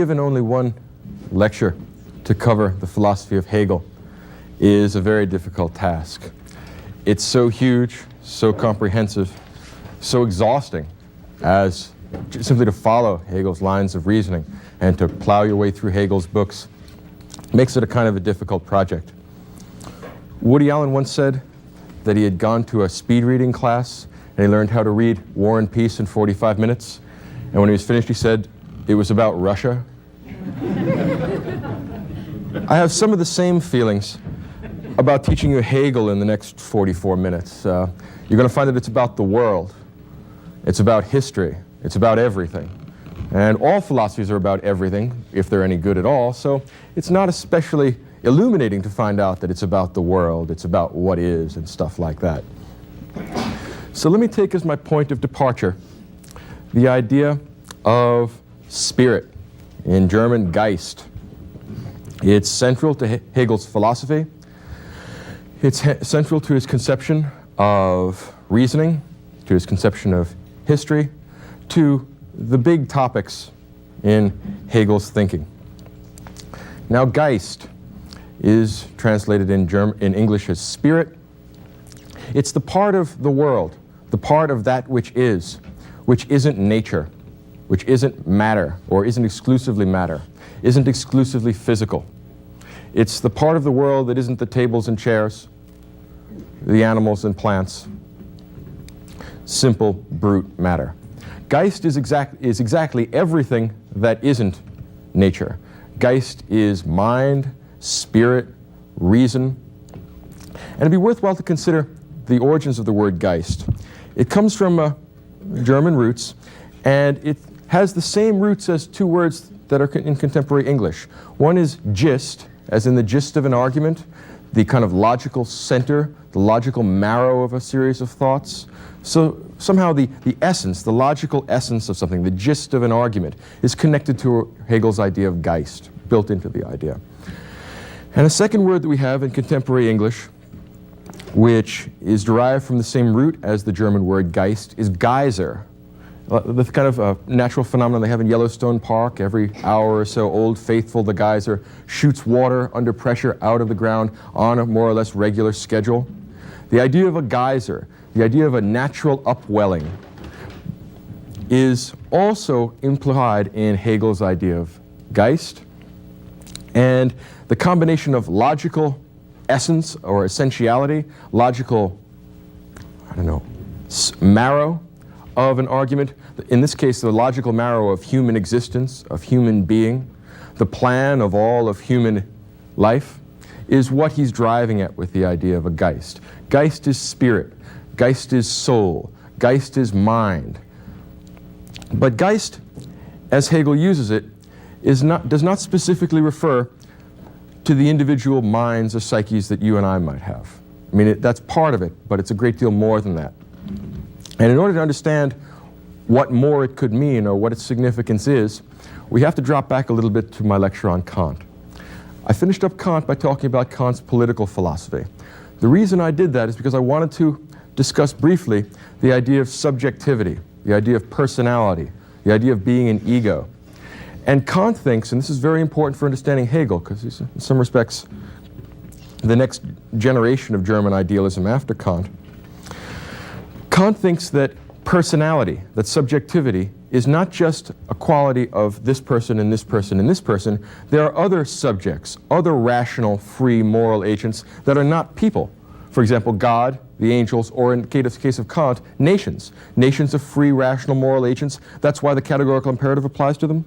given only one lecture to cover the philosophy of Hegel is a very difficult task. It's so huge, so comprehensive, so exhausting as simply to follow Hegel's lines of reasoning and to plow your way through Hegel's books makes it a kind of a difficult project. Woody Allen once said that he had gone to a speed reading class and he learned how to read War and Peace in 45 minutes. And when he was finished, he said it was about Russia. I have some of the same feelings about teaching you Hegel in the next 44 minutes. You're going to find that it's about the world. It's about history. It's about everything. And all philosophies are about everything, if they're any good at all. So it's not especially illuminating to find out that it's about the world. It's about what is and stuff like that. So let me take as my point of departure the idea of spirit, in German Geist. It's central to Hegel's philosophy. It's central to his conception of reasoning, to his conception of history, to the big topics in Hegel's thinking. Now, Geist is translated in English as spirit. It's the part of the world, the part of that which isn't nature, which isn't matter, or isn't exclusively matter, isn't exclusively physical. It's the part of the world that isn't the tables and chairs, the animals and plants, simple, brute matter. Geist is exactly everything that isn't nature. Geist is mind, spirit, reason. And it'd be worthwhile to consider the origins of the word Geist. It comes from German roots, and it has the same roots as two words that are in contemporary English. One is gist, as in the gist of an argument, the kind of logical center, the logical marrow of a series of thoughts. So somehow the essence, the logical essence of something, the gist of an argument, is connected to Hegel's idea of Geist, built into the idea. And a second word that we have in contemporary English, which is derived from the same root as the German word Geist, is geyser. The kind of natural phenomenon they have in Yellowstone Park. Every hour or so, Old Faithful, the geyser, shoots water under pressure out of the ground on a more or less regular schedule. The idea of a geyser, the idea of a natural upwelling, is also implied in Hegel's idea of Geist. And the combination of logical essence or essentiality, logical, marrow of an argument, in this case the logical marrow of human existence, of human being, the plan of all of human life, is what he's driving at with the idea of a Geist. Geist is spirit, Geist is soul, Geist is mind. But Geist, as Hegel uses it, does not specifically refer to the individual minds or psyches that you and I might have. I mean, that's part of it, but it's a great deal more than that. And in order to understand what more it could mean or what its significance is, we have to drop back a little bit to my lecture on Kant. I finished up Kant by talking about Kant's political philosophy. The reason I did that is because I wanted to discuss briefly the idea of subjectivity, the idea of personality, the idea of being an ego. And Kant thinks, and this is very important for understanding Hegel, because he's in some respects the next generation of German idealism after Kant. Kant thinks that personality, that subjectivity, is not just a quality of this person and this person and this person. There are other subjects, other rational, free, moral agents that are not people. For example, God, the angels, or in the case of Kant, nations. Nations are free, rational, moral agents. That's why the categorical imperative applies to them.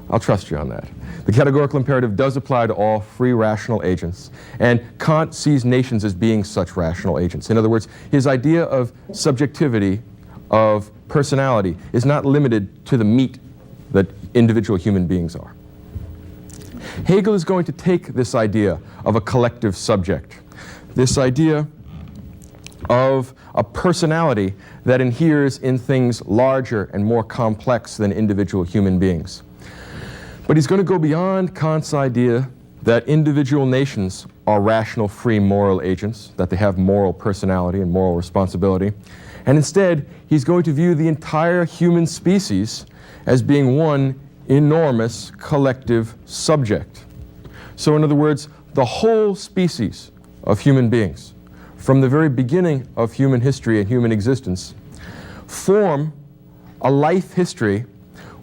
I'll trust you on that. The categorical imperative does apply to all free rational agents. And Kant sees nations as being such rational agents. In other words, his idea of subjectivity, of personality, is not limited to the meat that individual human beings are. Hegel is going to take this idea of a collective subject, this idea of a personality that inheres in things larger and more complex than individual human beings. But he's going to go beyond Kant's idea that individual nations are rational, free, moral agents, that they have moral personality and moral responsibility. And instead, he's going to view the entire human species as being one enormous collective subject. So in other words, the whole species of human beings, from the very beginning of human history and human existence, form a life history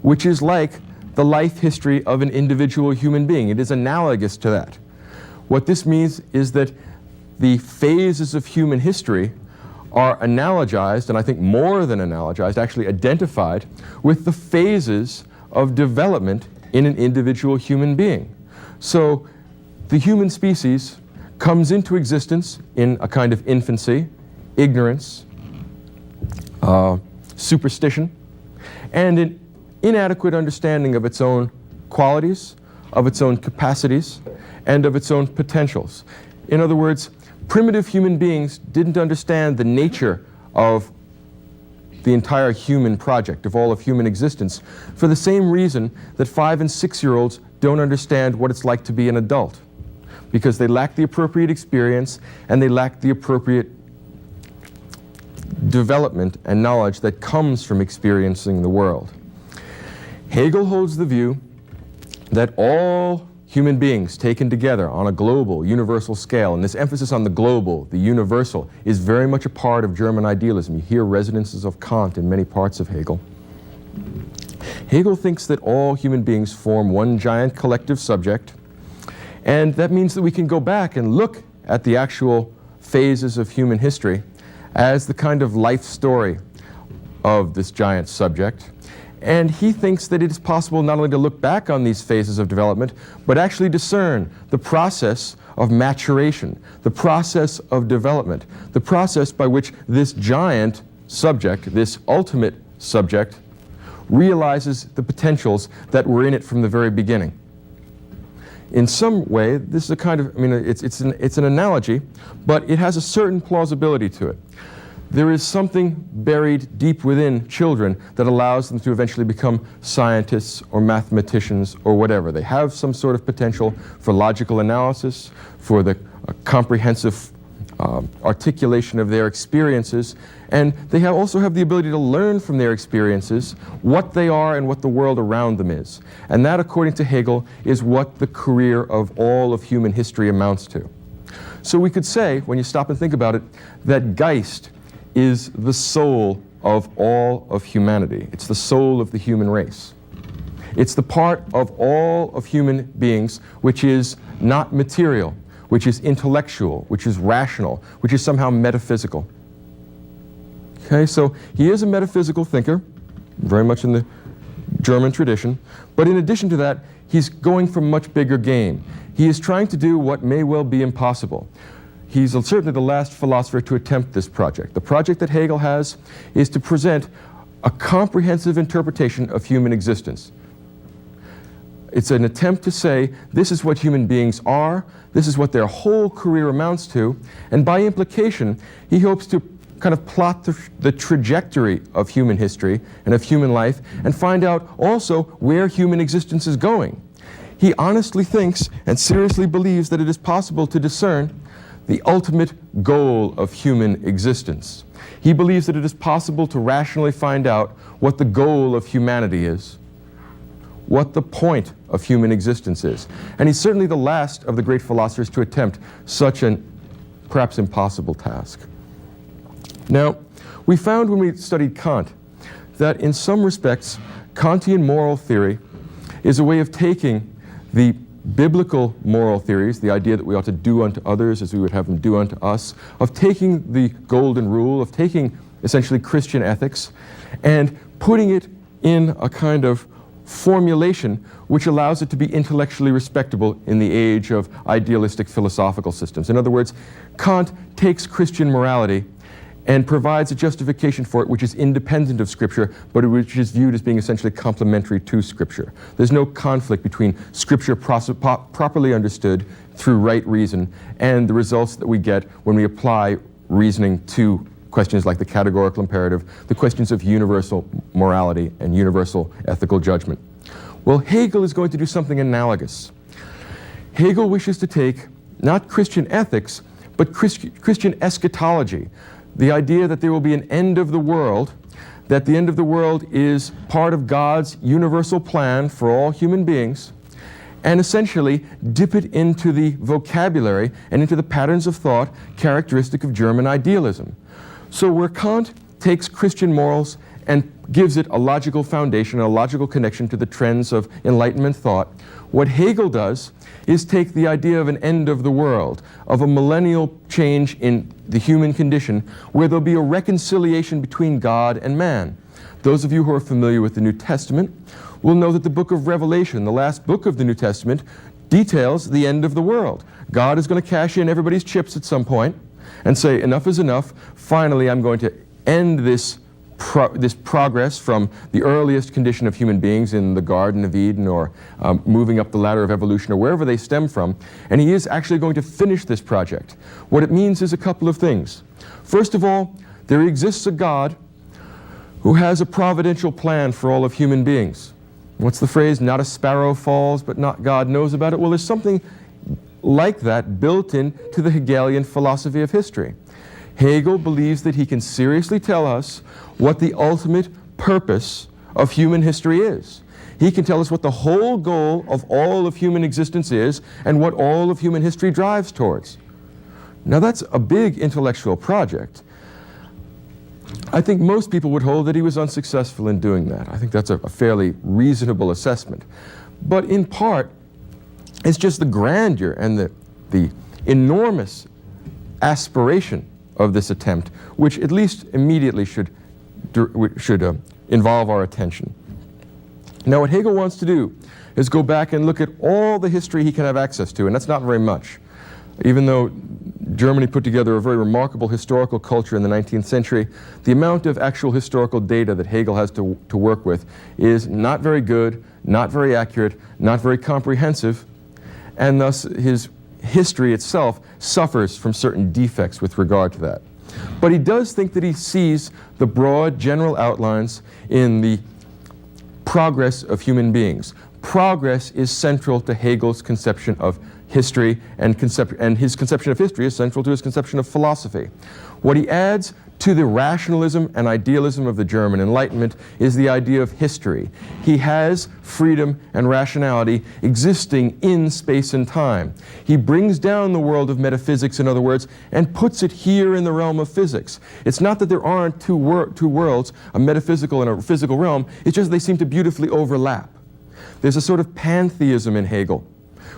which is like the life history of an individual human being. It is analogous to that. What this means is that the phases of human history are analogized, and I think more than analogized, actually identified with the phases of development in an individual human being. So the human species comes into existence in a kind of infancy, ignorance, superstition, and an inadequate understanding of its own qualities, of its own capacities, and of its own potentials. In other words, primitive human beings didn't understand the nature of the entire human project, of all of human existence, for the same reason that 5- and 6-year-olds don't understand what it's like to be an adult, because they lack the appropriate experience and they lack the appropriate development and knowledge that comes from experiencing the world. Hegel holds the view that all human beings taken together on a global, universal scale, and this emphasis on the global, the universal, is very much a part of German idealism. You hear resonances of Kant in many parts of Hegel. Hegel thinks that all human beings form one giant collective subject, and that means that we can go back and look at the actual phases of human history as the kind of life story of this giant subject. And he thinks that it is possible not only to look back on these phases of development, but actually discern the process of maturation, the process of development, the process by which this giant subject, this ultimate subject, realizes the potentials that were in it from the very beginning. In some way, this is a kind of, it's an analogy, but it has a certain plausibility to it. There is something buried deep within children that allows them to eventually become scientists or mathematicians or whatever. They have some sort of potential for logical analysis, for the comprehensive articulation of their experiences, and they also have the ability to learn from their experiences what they are and what the world around them is. And that, according to Hegel, is what the career of all of human history amounts to. So we could say, when you stop and think about it, that Geist is the soul of all of humanity. It's the soul of the human race. It's the part of all of human beings which is not material, which is intellectual, which is rational, which is somehow metaphysical. Okay, so he is a metaphysical thinker, very much in the German tradition, but in addition to that, he's going for much bigger game. He is trying to do what may well be impossible. He's certainly the last philosopher to attempt this project. The project that Hegel has is to present a comprehensive interpretation of human existence. It's an attempt to say, this is what human beings are, this is what their whole career amounts to, and by implication, he hopes to kind of plot the trajectory of human history and of human life and find out also where human existence is going. He honestly thinks and seriously believes that it is possible to discern the ultimate goal of human existence. He believes that it is possible to rationally find out what the goal of humanity is, what the point of human existence is. And he's certainly the last of the great philosophers to attempt such an perhaps impossible task. Now, we found when we studied Kant that in some respects, Kantian moral theory is a way of taking the biblical moral theories, the idea that we ought to do unto others as we would have them do unto us, of taking the golden rule, of taking essentially Christian ethics, and putting it in a kind of formulation which allows it to be intellectually respectable in the age of idealistic philosophical systems. In other words, Kant takes Christian morality and provides a justification for it which is independent of Scripture, but which is viewed as being essentially complementary to Scripture. There's no conflict between Scripture properly understood through right reason and the results that we get when we apply reasoning to questions like the categorical imperative, the questions of universal morality and universal ethical judgment. Well, Hegel is going to do something analogous. Hegel wishes to take not Christian ethics, but Christian eschatology, the idea that there will be an end of the world that the end of the world is part of God's universal plan for all human beings, and essentially dip it into the vocabulary and into the patterns of thought characteristic of German idealism. So where Kant takes Christian morals and gives it a logical foundation, a logical connection to the trends of Enlightenment thought, what Hegel does is take the idea of an end of the world, of a millennial change in the human condition, where there'll be a reconciliation between God and man. Those of you who are familiar with the New Testament will know that the book of Revelation, the last book of the New Testament, details the end of the world. God is going to cash in everybody's chips at some point and say, enough is enough. Finally, I'm going to end this progress from the earliest condition of human beings in the Garden of Eden, or moving up the ladder of evolution, or wherever they stem from. And he is actually going to finish this project. What it means is a couple of things. First of all, there exists a God who has a providential plan for all of human beings. What's the phrase? Not a sparrow falls, but not God knows about it. Well, there's something like that built into the Hegelian philosophy of history. Hegel believes that he can seriously tell us what the ultimate purpose of human history is. He can tell us what the whole goal of all of human existence is and what all of human history drives towards. Now that's a big intellectual project. I think most people would hold that he was unsuccessful in doing that. I think that's a fairly reasonable assessment. But in part, it's just the grandeur and the enormous aspiration of this attempt, which at least immediately should involve our attention. Now what Hegel wants to do is go back and look at all the history he can have access to, and that's not very much. Even though Germany put together a very remarkable historical culture in the 19th century, the amount of actual historical data that Hegel has to work with is not very good, not very accurate, not very comprehensive, and thus his history itself suffers from certain defects with regard to that. But he does think that he sees the broad general outlines in the progress of human beings. Progress is central to Hegel's conception of history, and his conception of history is central to his conception of philosophy. What he adds to the rationalism and idealism of the German Enlightenment is the idea of history. He has freedom and rationality existing in space and time. He brings down the world of metaphysics, in other words, and puts it here in the realm of physics. It's not that there aren't two worlds, a metaphysical and a physical realm, it's just they seem to beautifully overlap. There's a sort of pantheism in Hegel,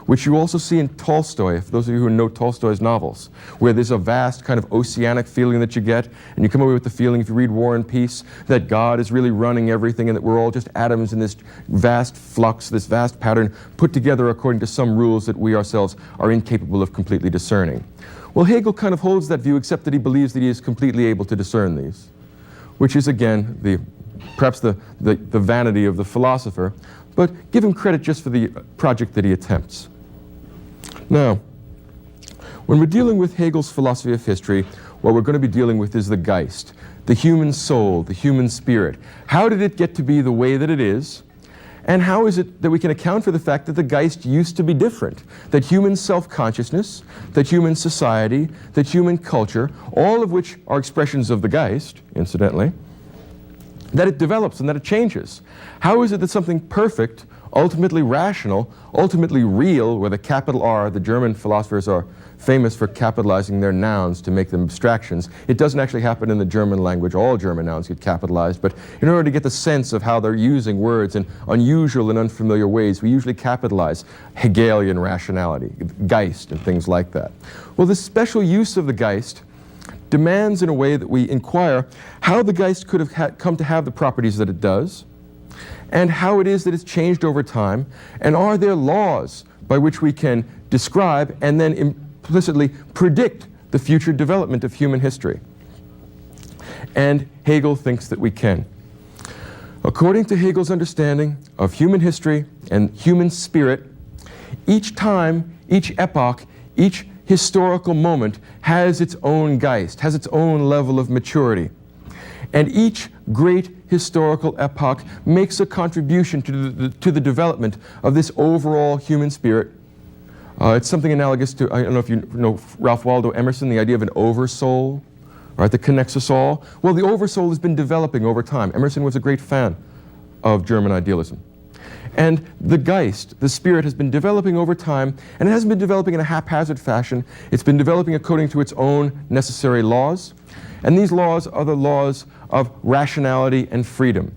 which you also see in Tolstoy, for those of you who know Tolstoy's novels, where there's a vast kind of oceanic feeling that you get, and you come away with the feeling, if you read War and Peace, that God is really running everything and that we're all just atoms in this vast flux, this vast pattern put together according to some rules that we ourselves are incapable of completely discerning. Well, Hegel kind of holds that view, except that he believes that he is completely able to discern these, which is again perhaps the vanity of the philosopher, but give him credit just for the project that he attempts. Now, when we're dealing with Hegel's philosophy of history, what we're going to be dealing with is the Geist, the human soul, the human spirit. How did it get to be the way that it is? And how is it that we can account for the fact that the Geist used to be different? That human self-consciousness, that human society, that human culture, all of which are expressions of the Geist, incidentally, that it develops and that it changes. How is it that something perfect, ultimately rational, ultimately real, with a capital R, the German philosophers are famous for capitalizing their nouns to make them abstractions. It doesn't actually happen in the German language. All German nouns get capitalized, but in order to get the sense of how they're using words in unusual and unfamiliar ways, we usually capitalize Hegelian rationality, Geist, and things like that. Well, this special use of the Geist demands, in a way, that we inquire how the Geist could have come to have the properties that it does, and how it is that it's changed over time, and are there laws by which we can describe and then implicitly predict the future development of human history? And Hegel thinks that we can. According to Hegel's understanding of human history and human spirit, each time, each epoch, each historical moment has its own Geist, has its own level of maturity. And each great historical epoch makes a contribution to the development of this overall human spirit. It's something analogous to, I don't know if you know Ralph Waldo Emerson, the idea of an oversoul, right, that connects us all? Well, the oversoul has been developing over time. Emerson was a great fan of German idealism. And the Geist, the spirit, has been developing over time, and it hasn't been developing in a haphazard fashion. It's been developing according to its own necessary laws. And these laws are the laws of rationality and freedom.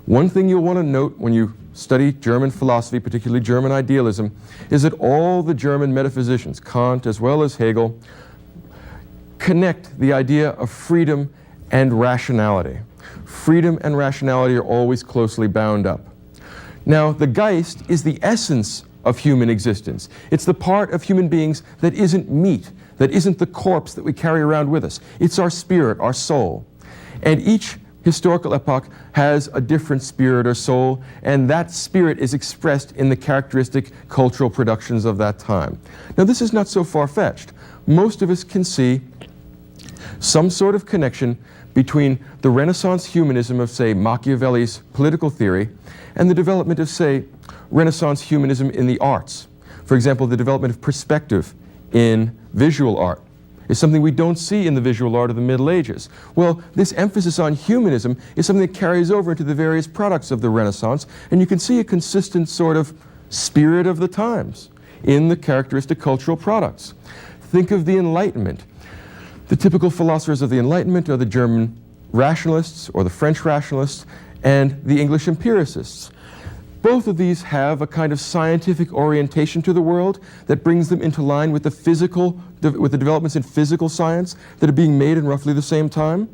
One thing you'll want to note when you study German philosophy, particularly German idealism, is that all the German metaphysicians, Kant as well as Hegel, connect the idea of freedom and rationality. Freedom and rationality are always closely bound up. Now, the Geist is the essence of human existence. It's the part of human beings that isn't meat, that isn't the corpse that we carry around with us. It's our spirit, our soul. And each historical epoch has a different spirit or soul, and that spirit is expressed in the characteristic cultural productions of that time. Now, this is not so far-fetched. Most of us can see some sort of connection between the Renaissance humanism of, say, Machiavelli's political theory and the development of, say, Renaissance humanism in the arts. For example, the development of perspective in visual art is something we don't see in the visual art of the Middle Ages. Well, this emphasis on humanism is something that carries over into the various products of the Renaissance, and you can see a consistent sort of spirit of the times in the characteristic cultural products. Think of the Enlightenment. The typical philosophers of the Enlightenment are the German rationalists or the French rationalists and the English empiricists. Both of these have a kind of scientific orientation to the world that brings them into line with the developments in physical science that are being made in roughly the same time.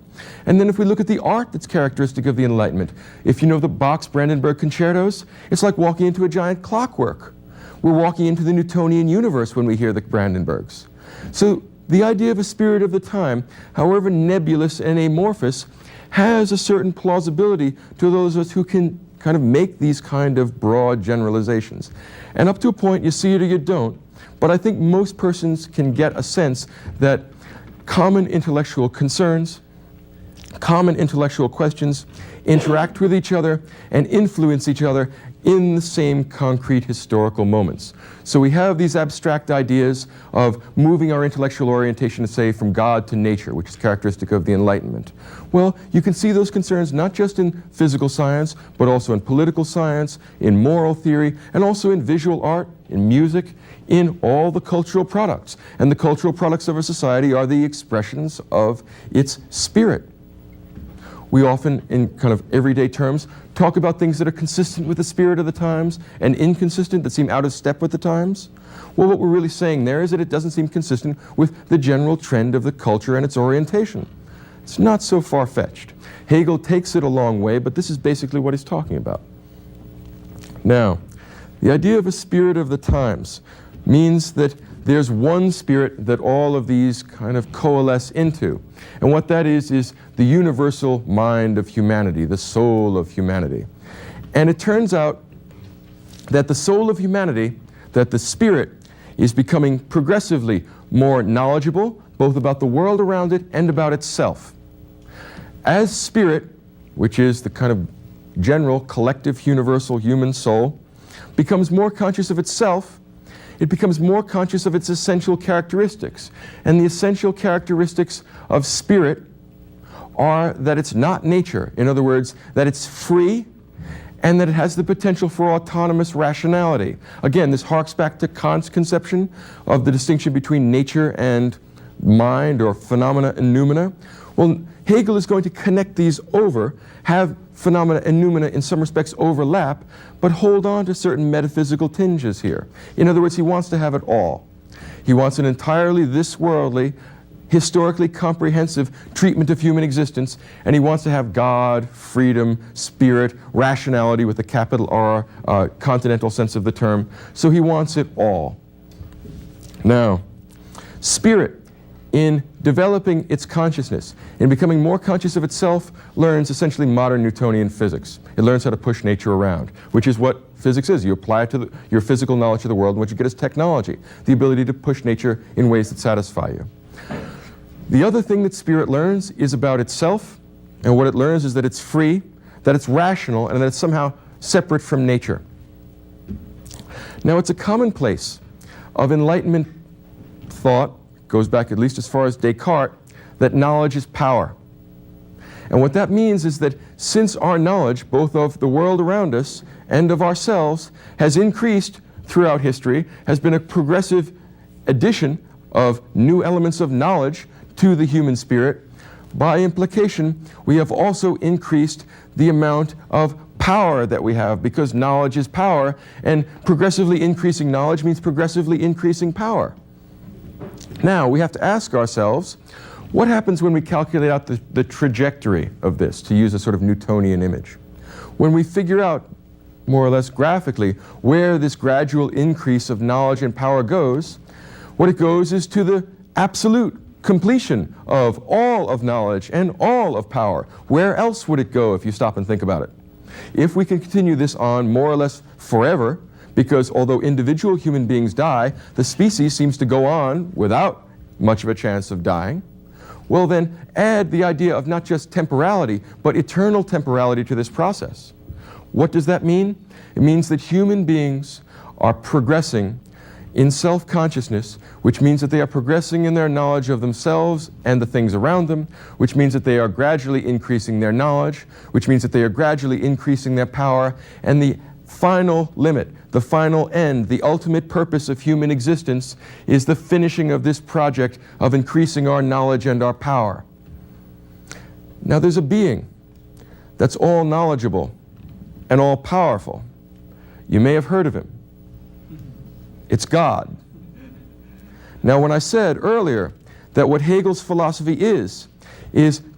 And then if we look at the art that's characteristic of the Enlightenment, if you know the Bach's Brandenburg concertos, it's like walking into a giant clockwork. We're walking into the Newtonian universe when we hear the Brandenburgs. So the idea of a spirit of the time, however nebulous and amorphous, has a certain plausibility to those of us who can kind of make these kind of broad generalizations. And up to a point, you see it or you don't, but I think most persons can get a sense that common intellectual concerns, common intellectual questions interact with each other and influence each other in the same concrete historical moments. So we have these abstract ideas of moving our intellectual orientation, say, from God to nature, which is characteristic of the Enlightenment. Well, you can see those concerns not just in physical science, but also in political science, in moral theory, and also in visual art, in music, in all the cultural products. And the cultural products of a society are the expressions of its spirit. We often, in kind of everyday terms, talk about things that are consistent with the spirit of the times and inconsistent, that seem out of step with the times. Well, what we're really saying there is that it doesn't seem consistent with the general trend of the culture and its orientation. It's not so far-fetched. Hegel takes it a long way, but this is basically what he's talking about. Now, the idea of a spirit of the times means that there's one spirit that all of these kind of coalesce into. And what that is the universal mind of humanity, the soul of humanity. And it turns out that the soul of humanity, that the spirit, is becoming progressively more knowledgeable, both about the world around it and about itself. As spirit, which is the kind of general, collective, universal human soul, becomes more conscious of itself, it becomes more conscious of its essential characteristics. And the essential characteristics of spirit are that it's not nature. In other words, that it's free and that it has the potential for autonomous rationality. Again, this harks back to Kant's conception of the distinction between nature and mind, or phenomena and noumena. Well, Hegel is going to connect these over, have phenomena and noumena in some respects overlap, but hold on to certain metaphysical tinges here. In other words, he wants to have it all. He wants an entirely this-worldly, historically comprehensive treatment of human existence, and he wants to have God, freedom, spirit, rationality with a capital R, continental sense of the term. So he wants it all. Now, spirit, in developing its consciousness, in becoming more conscious of itself, learns essentially modern Newtonian physics. It learns how to push nature around, which is what physics is. You apply it to your physical knowledge of the world, and what you get is technology, the ability to push nature in ways that satisfy you. The other thing that spirit learns is about itself, and what it learns is that it's free, that it's rational, and that it's somehow separate from nature. Now, it's a commonplace of Enlightenment thought, goes back at least as far as Descartes, that knowledge is power. And what that means is that since our knowledge, both of the world around us and of ourselves, has increased throughout history, has been a progressive addition of new elements of knowledge to the human spirit, by implication, we have also increased the amount of power that we have, because knowledge is power, and progressively increasing knowledge means progressively increasing power. Now, we have to ask ourselves, what happens when we calculate out the trajectory of this, to use a sort of Newtonian image? When we figure out, more or less graphically, where this gradual increase of knowledge and power goes, what it goes is to the absolute completion of all of knowledge and all of power. Where else would it go if you stop and think about it? If we can continue this on more or less forever, because although individual human beings die, the species seems to go on without much of a chance of dying, well then add the idea of not just temporality, but eternal temporality to this process. What does that mean? It means that human beings are progressing in self-consciousness, which means that they are progressing in their knowledge of themselves and the things around them, which means that they are gradually increasing their knowledge, which means that they are gradually increasing their power, and the final limit, the final end, the ultimate purpose of human existence is the finishing of this project of increasing our knowledge and our power. Now there's a being that's all knowledgeable and all powerful. You may have heard of him. It's God. Now when I said earlier that what Hegel's philosophy is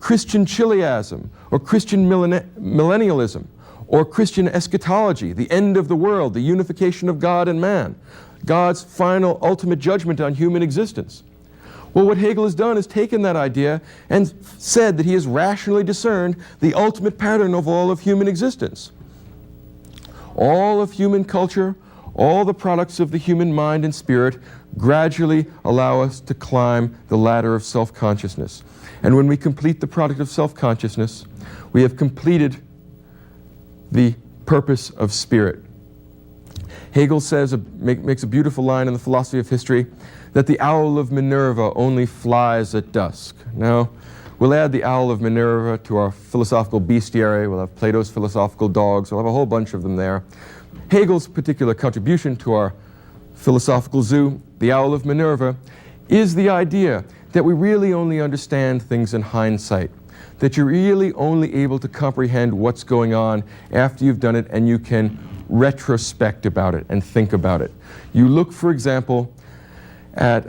Christian chiliasm, or Christian millennialism, or Christian eschatology, the end of the world, the unification of God and man, God's final ultimate judgment on human existence. Well, what Hegel has done is taken that idea and said that he has rationally discerned the ultimate pattern of all of human existence. All of human culture, all the products of the human mind and spirit gradually allow us to climb the ladder of self-consciousness. And when we complete the product of self-consciousness, we have completed the purpose of spirit. Hegel says, makes a beautiful line in the philosophy of history, that the owl of Minerva only flies at dusk. Now, we'll add the owl of Minerva to our philosophical bestiary. We'll have Plato's philosophical dogs. We'll have a whole bunch of them there. Hegel's particular contribution to our philosophical zoo, the owl of Minerva, is the idea that we really only understand things in hindsight, that you're really only able to comprehend what's going on after you've done it, and you can retrospect about it and think about it. You look, for example, at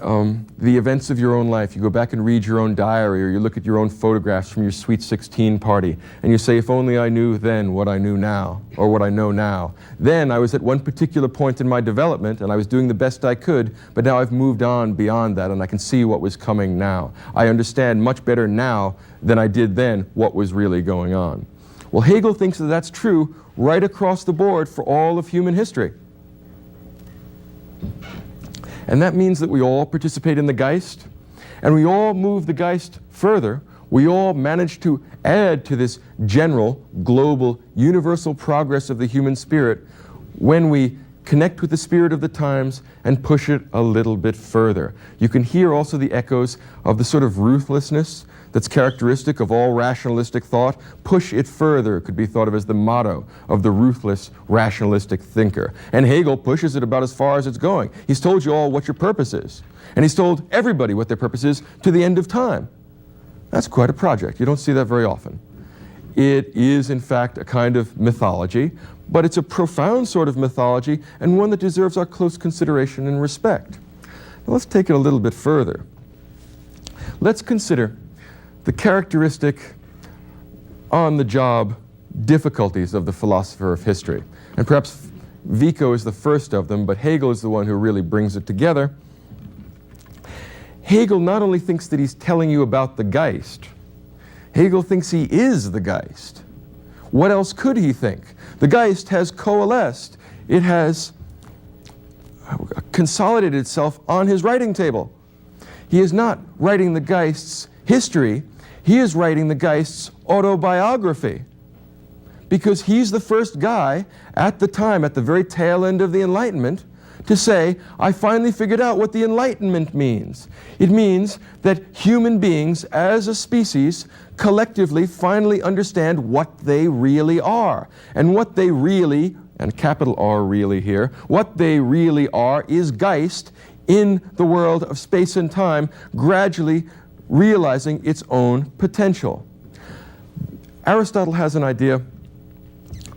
the events of your own life. You go back and read your own diary, or you look at your own photographs from your Sweet 16 party, and you say, if only I knew then what I knew now, or what I know now. Then I was at one particular point in my development, and I was doing the best I could, but now I've moved on beyond that, and I can see what was coming now. I understand much better now than I did then what was really going on. Well, Hegel thinks that that's true right across the board for all of human history. And that means that we all participate in the Geist, and we all move the Geist further. We all manage to add to this general, global, universal progress of the human spirit when we connect with the spirit of the times and push it a little bit further. You can hear also the echoes of the sort of ruthlessness that's characteristic of all rationalistic thought. Push it further could be thought of as the motto of the ruthless rationalistic thinker. And Hegel pushes it about as far as it's going. He's told you all what your purpose is. And he's told everybody what their purpose is to the end of time. That's quite a project. You don't see that very often. It is, in fact, a kind of mythology, but it's a profound sort of mythology, and one that deserves our close consideration and respect. Now let's take it a little bit further. Let's consider the characteristic on-the-job difficulties of the philosopher of history. And perhaps Vico is the first of them, but Hegel is the one who really brings it together. Hegel not only thinks that he's telling you about the Geist, Hegel thinks he is the Geist. What else could he think? The Geist has coalesced. It has consolidated itself on his writing table. He is not writing the Geist's history. He is writing the Geist's autobiography, because he's the first guy at the time, at the very tail end of the Enlightenment, to say, I finally figured out what the Enlightenment means. It means that human beings as a species collectively finally understand what they really are. And what they really, and capital R really here, what they really are is Geist in the world of space and time, gradually realizing its own potential. Aristotle has an idea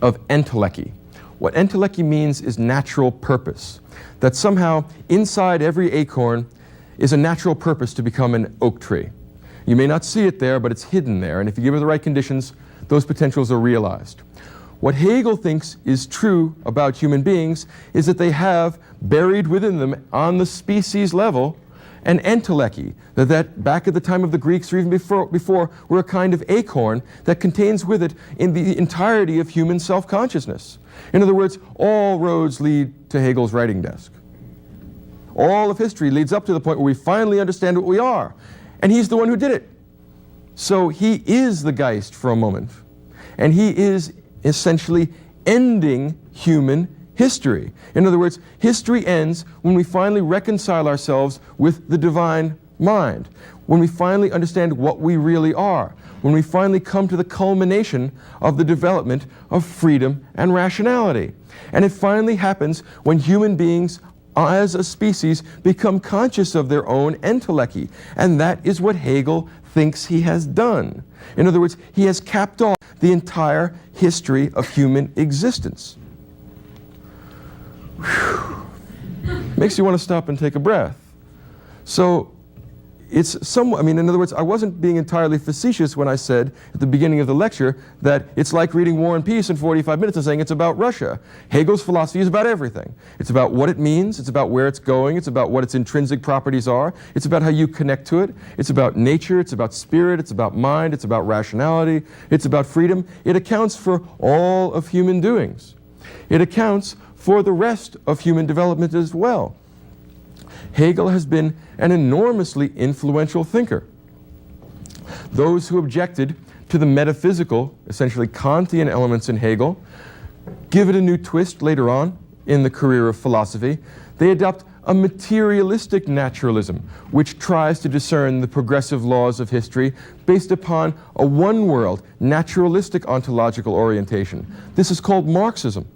of entelechy. What entelechy means is natural purpose. That somehow inside every acorn is a natural purpose to become an oak tree. You may not see it there, but it's hidden there, and if you give it the right conditions, those potentials are realized. What Hegel thinks is true about human beings is that they have buried within them on the species level an entelechy, that back at the time of the Greeks or even before were a kind of acorn that contains with it in the entirety of human self-consciousness. In other words, all roads lead to Hegel's writing desk. All of history leads up to the point where we finally understand what we are. And he's the one who did it. So he is the Geist for a moment. And he is essentially ending human history. In other words, history ends when we finally reconcile ourselves with the divine mind, when we finally understand what we really are, when we finally come to the culmination of the development of freedom and rationality. And it finally happens when human beings as a species become conscious of their own entelechy. And that is what Hegel thinks he has done. In other words, he has capped off the entire history of human existence. Whew. Makes you want to stop and take a breath. So it's somewhat, in other words, I wasn't being entirely facetious when I said at the beginning of the lecture that it's like reading War and Peace in 45 minutes and saying it's about Russia. Hegel's philosophy is about everything. It's about what it means, it's about where it's going, it's about what its intrinsic properties are, it's about how you connect to it, it's about nature, it's about spirit, it's about mind, it's about rationality, it's about freedom. It accounts for all of human doings. It accounts for the rest of human development as well. Hegel has been an enormously influential thinker. Those who objected to the metaphysical, essentially Kantian elements in Hegel, give it a new twist later on in the career of philosophy. They adopt a materialistic naturalism, which tries to discern the progressive laws of history based upon a one-world, naturalistic ontological orientation. This is called Marxism.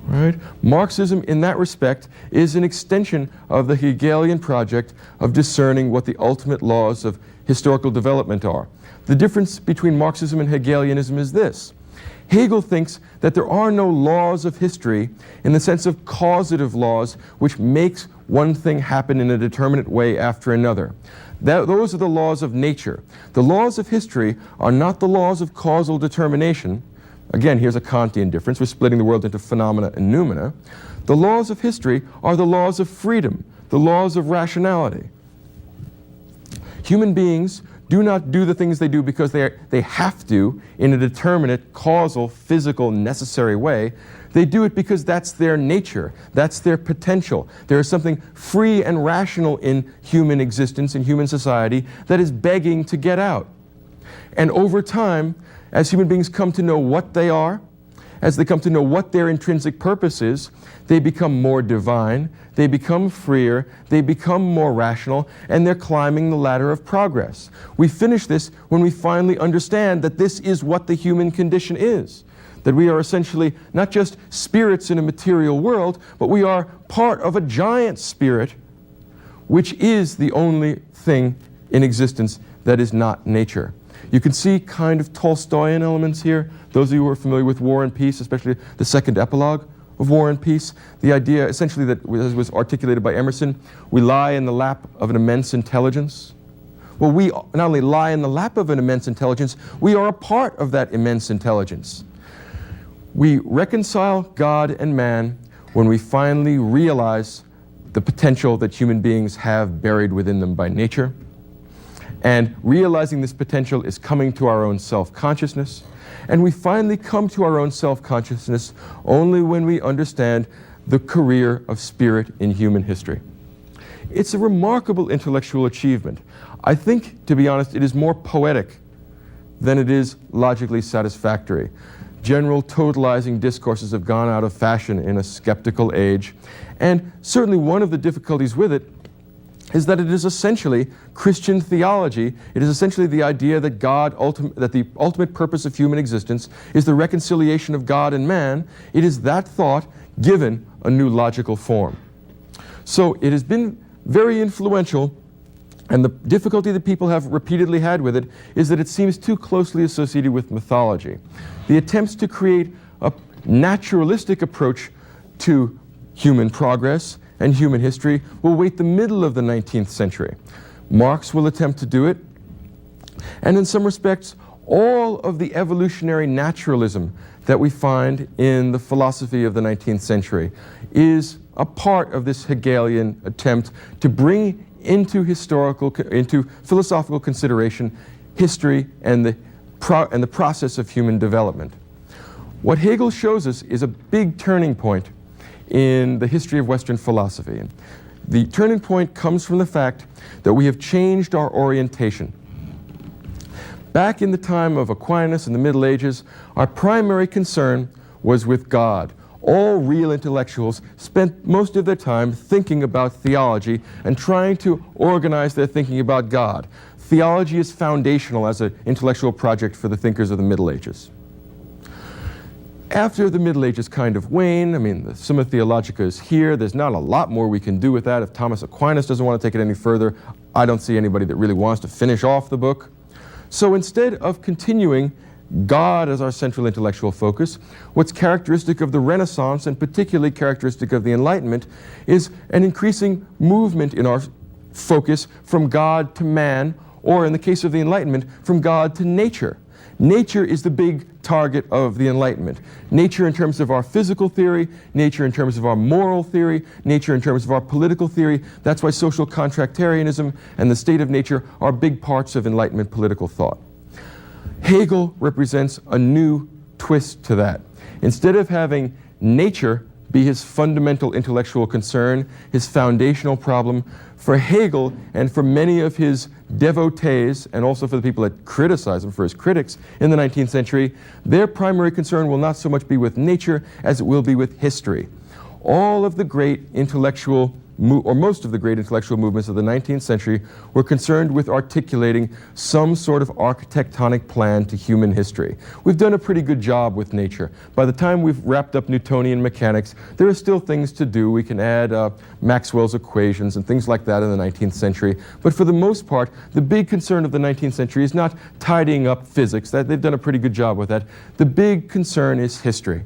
Right? Marxism, in that respect, is an extension of the Hegelian project of discerning what the ultimate laws of historical development are. The difference between Marxism and Hegelianism is this. Hegel thinks that there are no laws of history in the sense of causative laws which makes one thing happen in a determinate way after another. Those are the laws of nature. The laws of history are not the laws of causal determination. Again, here's a Kantian difference. We're splitting the world into phenomena and noumena. The laws of history are the laws of freedom, the laws of rationality. Human beings do not do the things they do because they have to in a determinate, causal, physical, necessary way. They do it because that's their nature, that's their potential. There is something free and rational in human existence, in human society, that is begging to get out. And over time, as human beings come to know what they are, as they come to know what their intrinsic purpose is, they become more divine, they become freer, they become more rational, and they're climbing the ladder of progress. We finish this when we finally understand that this is what the human condition is. That we are essentially not just spirits in a material world, but we are part of a giant spirit, which is the only thing in existence that is not nature. You can see kind of Tolstoyan elements here. Those of you who are familiar with War and Peace, especially the second epilogue of War and Peace, the idea essentially that was articulated by Emerson, we lie in the lap of an immense intelligence. Well, we not only lie in the lap of an immense intelligence, we are a part of that immense intelligence. We reconcile God and man when we finally realize the potential that human beings have buried within them by nature. And realizing this potential is coming to our own self-consciousness. And we finally come to our own self-consciousness only when we understand the career of spirit in human history. It's a remarkable intellectual achievement. I think, to be honest, it is more poetic than it is logically satisfactory. general totalizing discourses have gone out of fashion in a skeptical age. And certainly one of the difficulties with it is that it is essentially Christian theology. It is essentially the idea that that the ultimate purpose of human existence is the reconciliation of God and man. It is that thought given a new logical form. So it has been very influential, and the difficulty that people have repeatedly had with it is that it seems too closely associated with mythology. The attempts to create a naturalistic approach to human progress and human history will wait the middle of the 19th century. Marx will attempt to do it, and in some respects, all of the evolutionary naturalism that we find in the philosophy of the 19th century is a part of this Hegelian attempt to bring into philosophical consideration history and the process of human development. What Hegel shows us is a big turning point in the history of Western philosophy. The turning point comes from the fact that we have changed our orientation. Back in the time of Aquinas in the Middle Ages, our primary concern was with God. All real intellectuals spent most of their time thinking about theology and trying to organize their thinking about God. Theology is foundational as an intellectual project for the thinkers of the Middle Ages. After the Middle Ages kind of wane, I mean, the Summa Theologica is here. There's not a lot more we can do with that. If Thomas Aquinas doesn't want to take it any further, I don't see anybody that really wants to finish off the book. So instead of continuing God as our central intellectual focus, what's characteristic of the Renaissance, and particularly characteristic of the Enlightenment, is an increasing movement in our focus from God to man, or in the case of the Enlightenment, from God to nature. Nature is the big target of the Enlightenment. Nature in terms of our physical theory, nature in terms of our moral theory, nature in terms of our political theory. That's why social contractarianism and the state of nature are big parts of Enlightenment political thought. Hegel represents a new twist to that. Instead of having nature be his fundamental intellectual concern, his foundational problem, for Hegel and for many of his devotees, and also for the people that criticize him, for his critics in the 19th century, their primary concern will not so much be with nature as it will be with history. All of the great intellectual or most of the great intellectual movements of the 19th century were concerned with articulating some sort of architectonic plan to human history. We've done a pretty good job with nature. By the time we've wrapped up Newtonian mechanics, there are still things to do. We can add Maxwell's equations and things like that in the 19th century. But for the most part, the big concern of the 19th century is not tidying up physics. They've done a pretty good job with that. The big concern is history.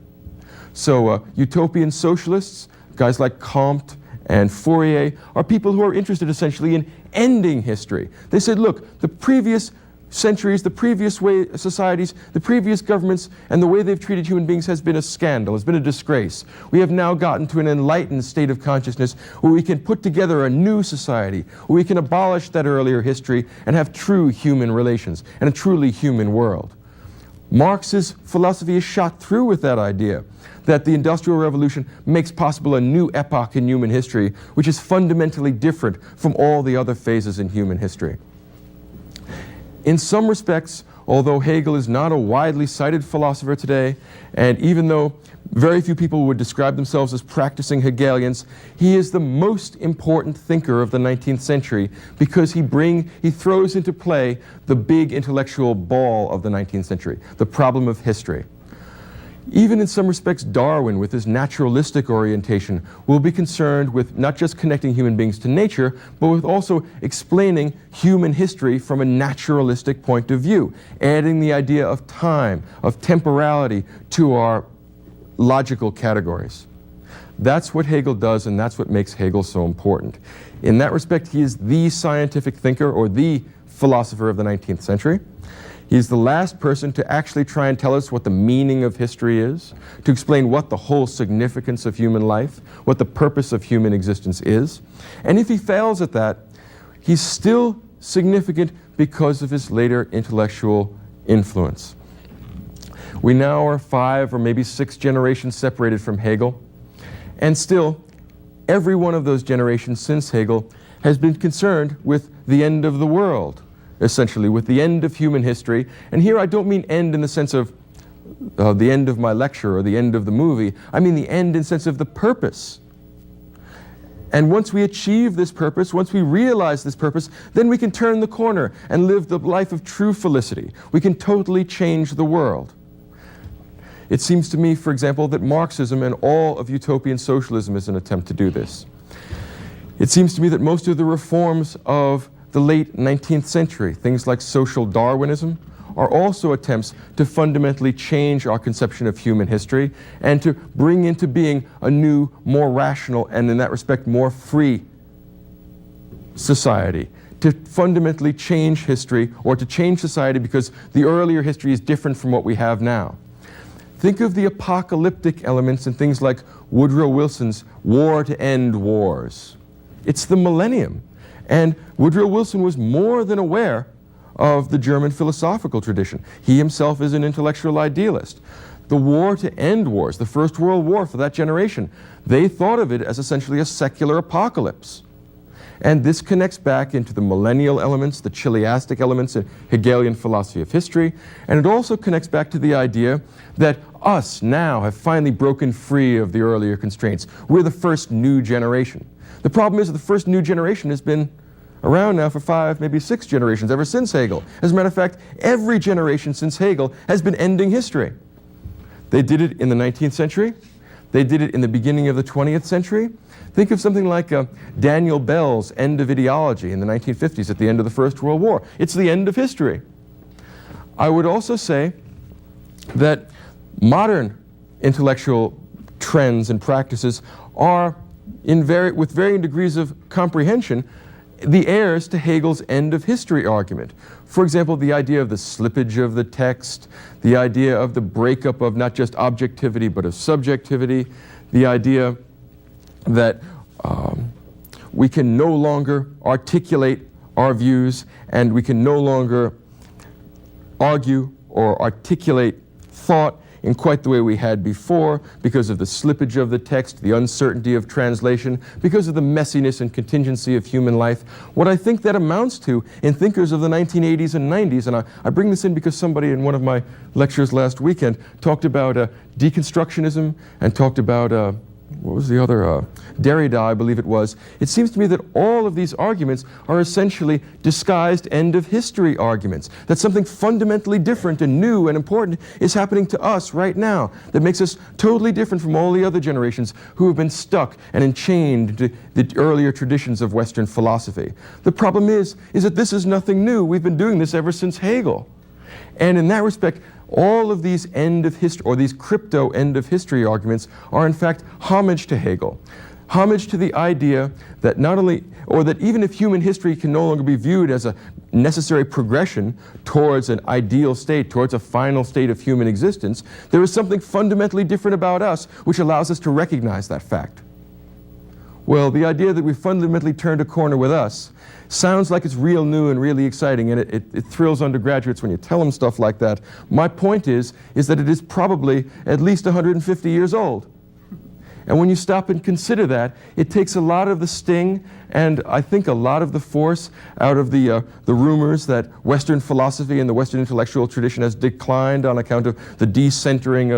So utopian socialists, guys like Comte and Fourier, are people who are interested essentially in ending history. They said, look, the previous centuries, the previous societies, the previous governments, and the way they've treated human beings has been a scandal, has been a disgrace. We have now gotten to an enlightened state of consciousness where we can put together a new society, where we can abolish that earlier history and have true human relations and a truly human world. Marx's philosophy is shot through with that idea, that the Industrial Revolution makes possible a new epoch in human history, which is fundamentally different from all the other phases in human history. In some respects, although Hegel is not a widely cited philosopher today, and even though very few people would describe themselves as practicing Hegelians, he is the most important thinker of the 19th century because he throws into play the big intellectual ball of the 19th century, the problem of history. Even in some respects, Darwin, with his naturalistic orientation, will be concerned with not just connecting human beings to nature, but with also explaining human history from a naturalistic point of view, adding the idea of time, of temporality to our logical categories. That's what Hegel does, and that's what makes Hegel so important. In that respect, he is the scientific thinker or the philosopher of the 19th century. He's the last person to actually try and tell us what the meaning of history is, to explain what the whole significance of human life, what the purpose of human existence is. And if he fails at that, he's still significant because of his later intellectual influence. We now are 5 or maybe 6 generations separated from Hegel, and still, every one of those generations since Hegel has been concerned with the end of the world, essentially, with the end of human history. And here I don't mean end in the sense of the end of my lecture or the end of the movie. I mean the end in the sense of the purpose. And once we achieve this purpose, once we realize this purpose, then we can turn the corner and live the life of true felicity. We can totally change the world. It seems to me, for example, that Marxism and all of utopian socialism is an attempt to do this. It seems to me that most of the reforms of the late 19th century, things like social Darwinism, are also attempts to fundamentally change our conception of human history and to bring into being a new, more rational, and in that respect, more free society. To fundamentally change history, or to change society because the earlier history is different from what we have now. Think of the apocalyptic elements in things like Woodrow Wilson's War to End Wars. It's the millennium. And Woodrow Wilson was more than aware of the German philosophical tradition. He himself is an intellectual idealist. The war to end wars, the First World War for that generation, they thought of it as essentially a secular apocalypse. And this connects back into the millennial elements, the chiliastic elements in Hegelian philosophy of history, and it also connects back to the idea that us now have finally broken free of the earlier constraints. We're the first new generation. The problem is that the first new generation has been around now for 5, maybe 6 generations, ever since Hegel. As a matter of fact, every generation since Hegel has been ending history. They did it in the 19th century. They did it in the beginning of the 20th century. Think of something like Daniel Bell's End of Ideology in the 1950s at the end of the First World War. It's the end of history. I would also say that modern intellectual trends and practices are, with varying degrees of comprehension, the heirs to Hegel's end of history argument. For example, the idea of the slippage of the text, the idea of the breakup of not just objectivity but of subjectivity, the idea that we can no longer articulate our views and we can no longer argue or articulate thought in quite the way we had before because of the slippage of the text, the uncertainty of translation, because of the messiness and contingency of human life. What I think that amounts to in thinkers of the 1980s and 90s, and I bring this in because somebody in one of my lectures last weekend talked about deconstructionism and talked about what was the other? Derrida, I believe it was. It seems to me that all of these arguments are essentially disguised end of history arguments. That something fundamentally different and new and important is happening to us right now that makes us totally different from all the other generations who have been stuck and enchained to the earlier traditions of Western philosophy. The problem is that this is nothing new. We've been doing this ever since Hegel. And in that respect, all of these end of history, or these crypto end of history arguments are in fact homage to Hegel. Homage to the idea that not only, or that even if human history can no longer be viewed as a necessary progression towards an ideal state, towards a final state of human existence, there is something fundamentally different about us which allows us to recognize that fact. Well, the idea that we fundamentally turned a corner with us sounds like it's real new and really exciting, and it thrills undergraduates when you tell them stuff like that. My point is that it is probably at least 150 years old. And when you stop and consider that, it takes a lot of the sting and I think a lot of the force out of the rumors that Western philosophy and the Western intellectual tradition has declined on account of the decentering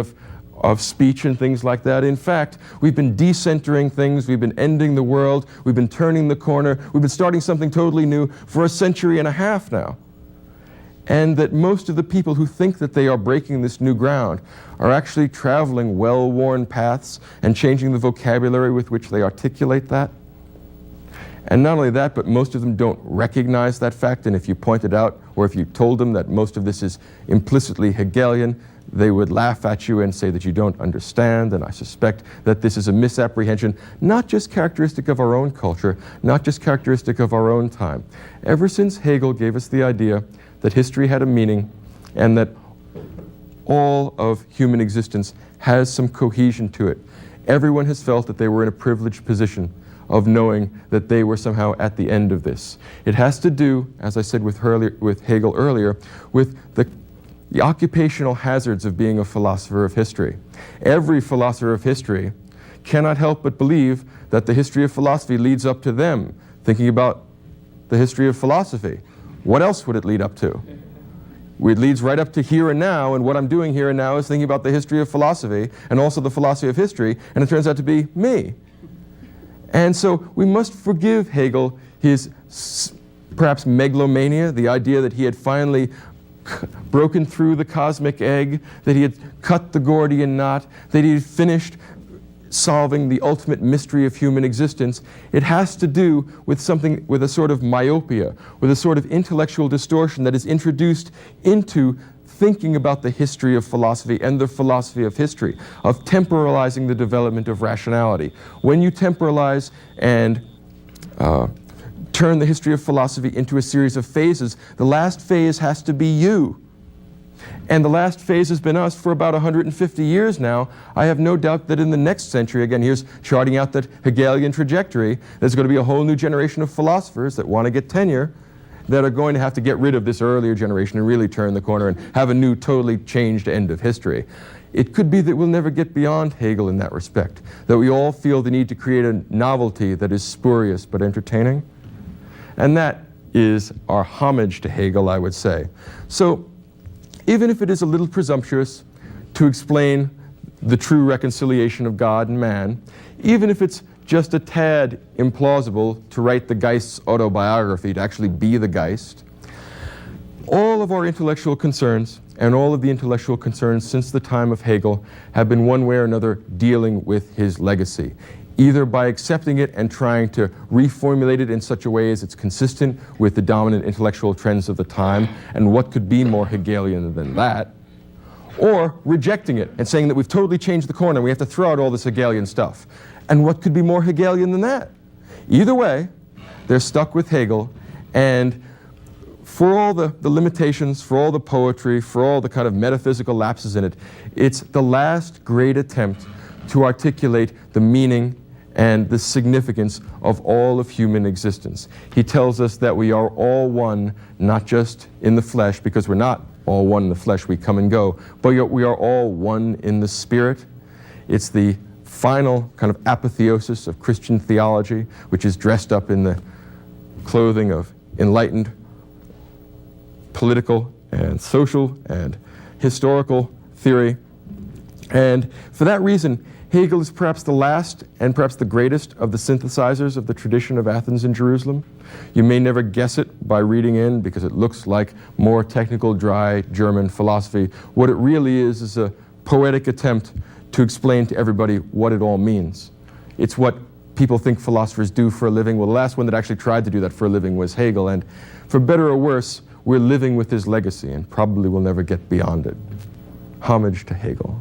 of speech and things like that. In fact, we've been decentering things, we've been ending the world, we've been turning the corner, we've been starting something totally new for a century and a half now. And that most of the people who think that they are breaking this new ground are actually traveling well-worn paths and changing the vocabulary with which they articulate that. And not only that, but most of them don't recognize that fact, and if you pointed out, or if you told them that most of this is implicitly Hegelian, they would laugh at you and say that you don't understand, and I suspect that this is a misapprehension, not just characteristic of our own culture, not just characteristic of our own time. Ever since Hegel gave us the idea that history had a meaning and that all of human existence has some cohesion to it, everyone has felt that they were in a privileged position of knowing that they were somehow at the end of this. It has to do, as I said with Hegel earlier, with the occupational hazards of being a philosopher of history. Every philosopher of history cannot help but believe that the history of philosophy leads up to them. Thinking about the history of philosophy, what else would it lead up to? It leads right up to here and now, and what I'm doing here and now is thinking about the history of philosophy and also the philosophy of history, and it turns out to be me. And so we must forgive Hegel his perhaps megalomania, the idea that he had finally broken through the cosmic egg, that he had cut the Gordian knot, that he had finished solving the ultimate mystery of human existence. It has to do with something, with a sort of myopia, with a sort of intellectual distortion that is introduced into thinking about the history of philosophy and the philosophy of history, of temporalizing the development of rationality. When you temporalize and turn the history of philosophy into a series of phases, the last phase has to be you. And the last phase has been us for about 150 years now. I have no doubt that in the next century, again, here's charting out that Hegelian trajectory, there's going to be a whole new generation of philosophers that want to get tenure, that are going to have to get rid of this earlier generation and really turn the corner and have a new, totally changed end of history. It could be that we'll never get beyond Hegel in that respect, that we all feel the need to create a novelty that is spurious but entertaining. And that is our homage to Hegel, I would say. So even if it is a little presumptuous to explain the true reconciliation of God and man, even if it's just a tad implausible to write the Geist's autobiography, to actually be the Geist, all of our intellectual concerns and all of the intellectual concerns since the time of Hegel have been one way or another dealing with his legacy, either by accepting it and trying to reformulate it in such a way as it's consistent with the dominant intellectual trends of the time, and what could be more Hegelian than that, or rejecting it and saying that we've totally changed the corner and we have to throw out all this Hegelian stuff. And what could be more Hegelian than that? Either way, they're stuck with Hegel, and for all the limitations, for all the poetry, for all the kind of metaphysical lapses in it, it's the last great attempt to articulate the meaning and the significance of all of human existence. He tells us that we are all one, not just in the flesh, because we're not all one in the flesh, we come and go, but we are all one in the spirit. It's the final kind of apotheosis of Christian theology, which is dressed up in the clothing of enlightened political and social and historical theory. And for that reason, Hegel is perhaps the last and perhaps the greatest of the synthesizers of the tradition of Athens and Jerusalem. You may never guess it by reading in, because it looks like more technical, dry German philosophy. What it really is a poetic attempt to explain to everybody what it all means. It's what people think philosophers do for a living. Well, the last one that actually tried to do that for a living was Hegel, and for better or worse, we're living with his legacy and probably will never get beyond it. Homage to Hegel.